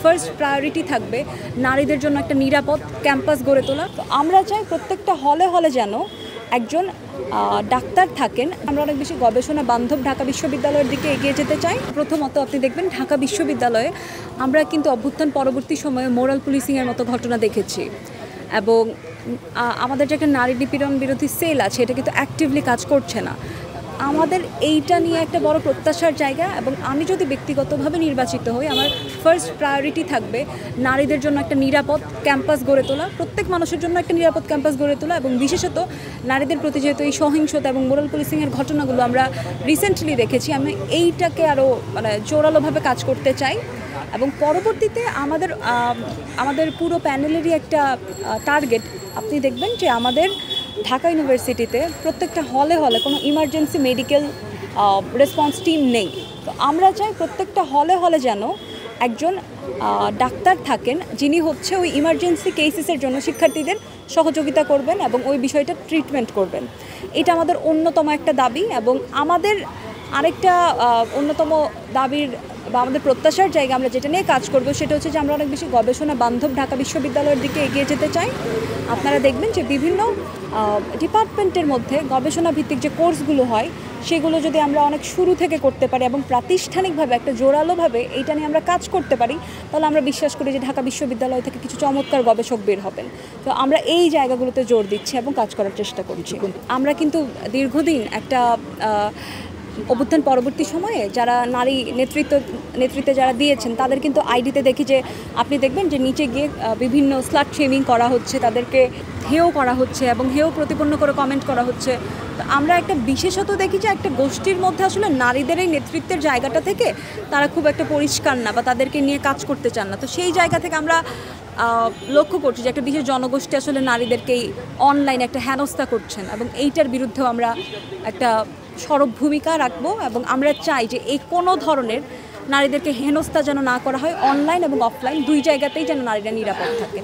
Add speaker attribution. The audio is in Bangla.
Speaker 1: ফার্স্ট প্রায়োরিটি থাকবে নারীদের জন্য একটা নিরাপদ ক্যাম্পাস গড়ে তোলা। তো আমরা চাই প্রত্যেকটা হলে হলে যেন একজন ডাক্তার থাকেন। আমরা অনেক বেশি গবেষণা বান্ধব ঢাকা বিশ্ববিদ্যালয়ের দিকে এগিয়ে যেতে চাই। প্রথমত আপনি দেখবেন ঢাকা বিশ্ববিদ্যালয়ে আমরা কিন্তু অভ্যুত্থান পরবর্তী সময়ে মোরাল পুলিশিংয়ের মতো ঘটনা দেখেছি, এবং আমাদের যে একটা নারী নিপীড়ন বিরোধী সেল আছে এটা কিন্তু অ্যাক্টিভলি কাজ করছে না। আমাদের এইটা নিয়ে একটা বড় প্রত্যাশার জায়গা, এবং আমি যদি ব্যক্তিগতভাবে নির্বাচিত হই আমার ফার্স্ট প্রায়োরিটি থাকবে নারীদের জন্য একটা নিরাপদ ক্যাম্পাস গড়ে তোলা, প্রত্যেক মানুষের জন্য একটা নিরাপদ ক্যাম্পাস গড়ে তোলা, এবং বিশেষত নারীদের প্রতি যেহেতু এই সহিংসতা এবং মোরাল পুলিশিংয়ের ঘটনাগুলো আমরা রিসেন্টলি দেখেছি, আমি এইটাকে আরও জোরালোভাবে কাজ করতে চাই। এবং পরবর্তীতে আমাদের পুরো প্যানেলেরই একটা টার্গেট, আপনি দেখবেন যে আমাদের ঢাকা ইউনিভার্সিটিতে প্রত্যেকটা হলে হলে কোনো ইমার্জেন্সি মেডিকেল রেসপন্স টিম নেই। তো আমরা চাই প্রত্যেকটা হলে হলে যেন একজন ডাক্তার থাকেন যিনি হচ্ছে ওই ইমার্জেন্সি কেসেসের জন্য শিক্ষার্থীদের সহযোগিতা করবেন এবং ওই বিষয়টা ট্রিটমেন্ট করবেন। এটা আমাদের অন্যতম একটা দাবি, এবং আমাদের আরেকটা অন্যতম দাবির বা আমাদের প্রত্যাশার জায়গা আমরা যেটা নিয়ে কাজ করব সেটা হচ্ছে যে আমরা অনেক বেশি গবেষণা বান্ধব ঢাকা বিশ্ববিদ্যালয়ের দিকে এগিয়ে যেতে চাই। আপনারা দেখবেন যে বিভিন্ন ডিপার্টমেন্টের মধ্যে গবেষণা ভিত্তিক যে কোর্সগুলো হয় সেগুলো যদি আমরা অনেক শুরু থেকে করতে পারি এবং প্রাতিষ্ঠানিকভাবে একটা জোরালোভাবে এইটা নিয়ে আমরা কাজ করতে পারি, তাহলে আমরা বিশ্বাস করি যে ঢাকা বিশ্ববিদ্যালয় থেকে কিছু চমৎকার গবেষক বের হবেন। তো আমরা এই জায়গাগুলোতে জোর দিচ্ছি এবং কাজ করার চেষ্টা করছি। আমরা কিন্তু দীর্ঘদিন একটা অভ্যুত্থান পরবর্তী সময়ে যারা নারী নেতৃত্বে যারা দিয়েছেন তাদের কিন্তু আইডিতে দেখি যে আপনি দেখবেন যে নিচে গিয়ে বিভিন্ন স্লাট শেমিং করা হচ্ছে, তাদেরকে হেয় করা হচ্ছে এবং হেয় প্রতিপন্ন করে কমেন্ট করা হচ্ছে। তো আমরা একটা বিশেষত দেখি যে একটা গোষ্ঠীর মধ্যে আসলে নারীদের এই নেতৃত্বের জায়গাটা থেকে তারা খুব একটা পরিষ্কার না বা তাদেরকে নিয়ে কাজ করতে চান না। তো সেই জায়গা থেকে আমরা লক্ষ্য করছি যে একটা বিশেষ জনগোষ্ঠী আসলে নারীদেরকেই অনলাইনে একটা হেনস্থা করছেন, এবং এইটার বিরুদ্ধেও আমরা একটা সরব ভূমিকা রাখবো। এবং আমরা চাই যে এই কোনো ধরনের নারীদেরকে হেনস্থা যেন না করা হয়, অনলাইন এবং অফলাইন দুই জায়গাতেই যেন নারীরা নিরাপদ থাকে।